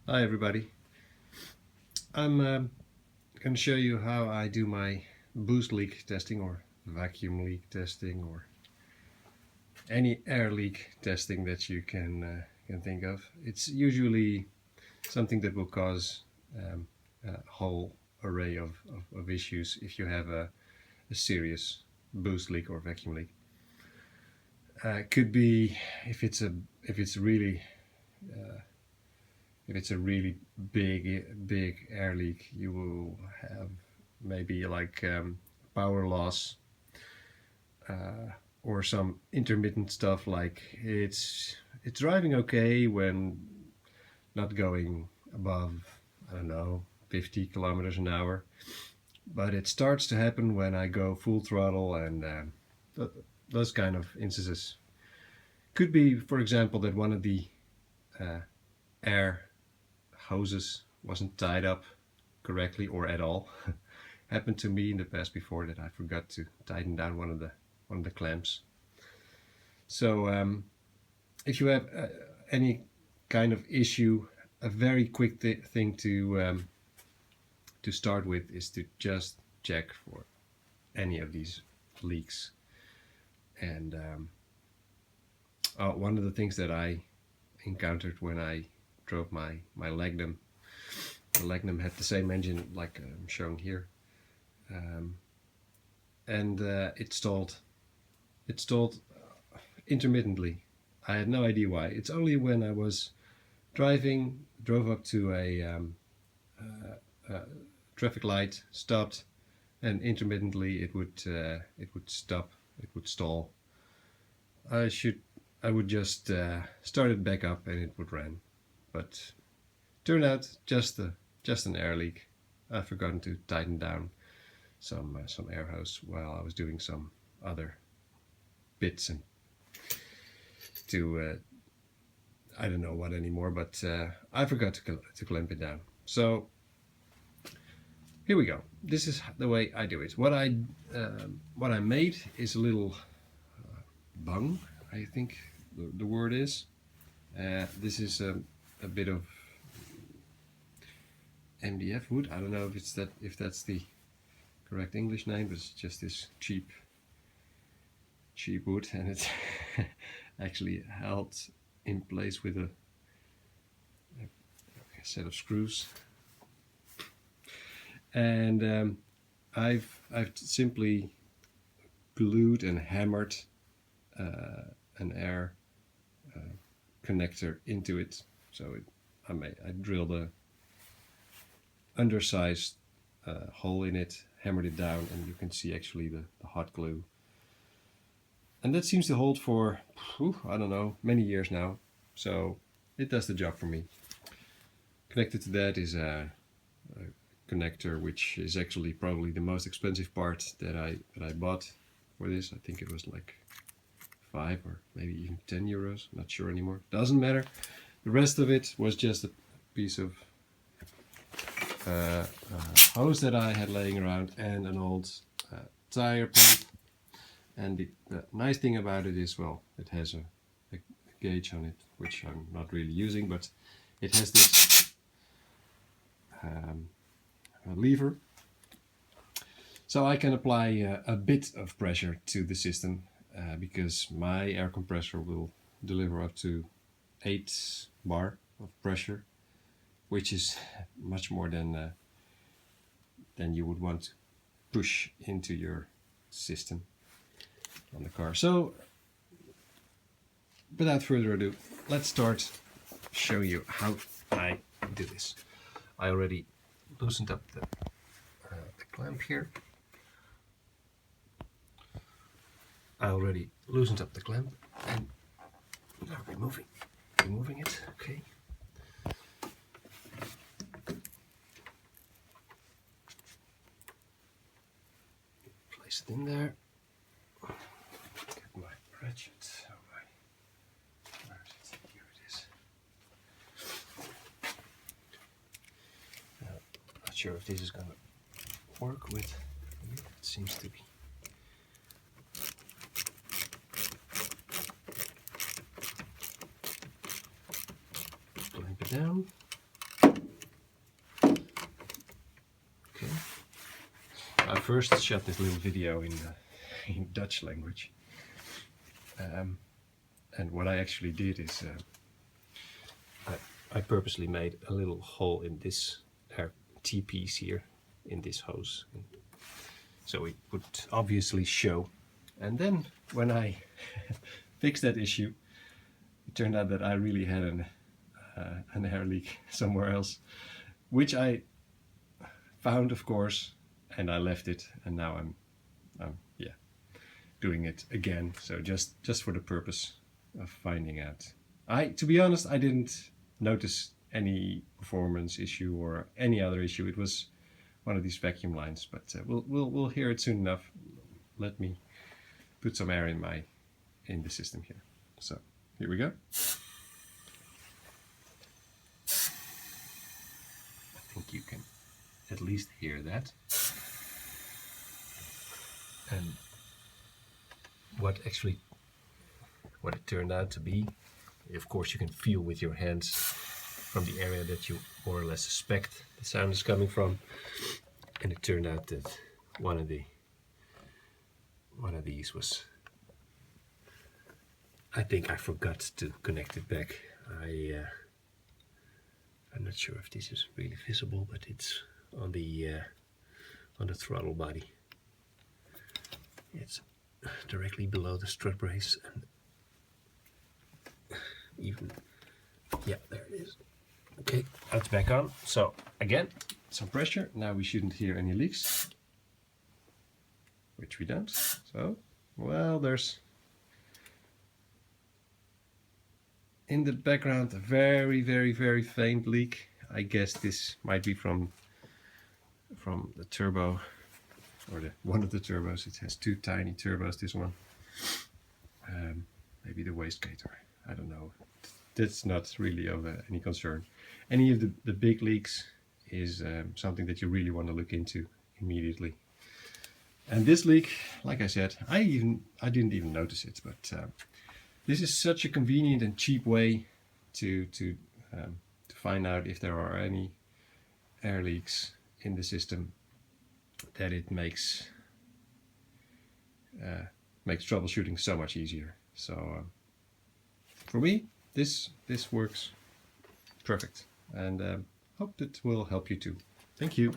Hi everybody. I'm going to show you how I do my boost leak testing or vacuum leak testing or any air leak testing that you can think of. It's usually something that will cause a whole array of issues if you have a serious boost leak or vacuum leak. Could be if it's a if it's really uh, if it's a really big air leak, you will have maybe like power loss or some intermittent stuff, like it's driving okay when not going above, I don't know, 50 kilometers an hour, but it starts to happen when I go full throttle, and those kind of instances could be, for example, that one of the uh, air hoses wasn't tied up correctly or at all. Happened to me in the past before, that I forgot to tighten down one of the clamps. So if you have any kind of issue, a very quick thing to start with is to just check for any of these leaks. And one of the things that I encountered when I drove my Magnum, the Magnum had the same engine like I'm showing here, and it stalled. It stalled intermittently. I had no idea why. It's only when I was drove up to a traffic light, stopped, and intermittently it would stop, it would stall. I would just start it back up and it would run, but turned out just an air leak. I've forgotten to tighten down some air hose while I was doing some other bits and to I don't know what anymore, but I forgot to clamp it down. So here we go. This is the way I do it. What I made is a little bung, I think the word is. This is a bit of MDF wood. I don't know if that's the correct English name, but it's just this cheap wood, and it's actually held in place with a set of screws. And I've simply glued and hammered an air connector into it. So I drilled a undersized hole in it, hammered it down, and you can see actually the hot glue. And that seems to hold for, I don't know, many years now. So it does the job for me. Connected to that is a connector, which is actually probably the most expensive part that I bought for this. I think it was like 5 or maybe even 10 euros, not sure anymore. Doesn't matter. The rest of it was just a piece of hose that I had laying around and an old tire pump. And the nice thing about it is, well, it has a gauge on it, which I'm not really using, but it has this lever, so I can apply a bit of pressure to the system, because my air compressor will deliver up to 8 bar of pressure, which is much more than you would want to push into your system on the car. So without further ado, let's start show you how I do this. I already loosened up the clamp here. I already loosened up the clamp and now removing it. Okay. Place it in there. Get my ratchet. Where is it? Here it is. Now, not sure if this is gonna work with. It seems to be. Clamp it down. I first shot this little video in Dutch language, and what I actually did is I purposely made a little hole in this T-piece here in this hose, so it would obviously show. And then when I fixed that issue, it turned out that I really had an air leak somewhere else, which I found, of course, and I left it, and now I'm yeah, doing it again. So just for the purpose of finding out. To be honest, I didn't notice any performance issue or any other issue. It was one of these vacuum lines, but we'll hear it soon enough. Let me put some air in the system here. So here we go. I think you can at least hear that. And what it turned out to be, of course you can feel with your hands from the area that you more or less suspect the sound is coming from, and it turned out that one of these was, I think I forgot to connect it back. I'm not sure if this is really visible, but it's on the throttle body. It's directly below the strut brace, and even, yeah, there it is. Okay, that's back on. So again, some pressure. Now we shouldn't hear any leaks, which we don't. So, well, there's in the background a very, very, very faint leak. I guess this might be from the turbo, or one of the turbos. It has two tiny turbos, this one. Maybe the wastegate, or I don't know. That's not really of any concern. Any of the big leaks is something that you really want to look into immediately. And this leak, like I said, I didn't even notice it, but this is such a convenient and cheap way to find out if there are any air leaks in the system, that it makes troubleshooting so much easier. So for me, this works perfect, and hope it will help you too. Thank you.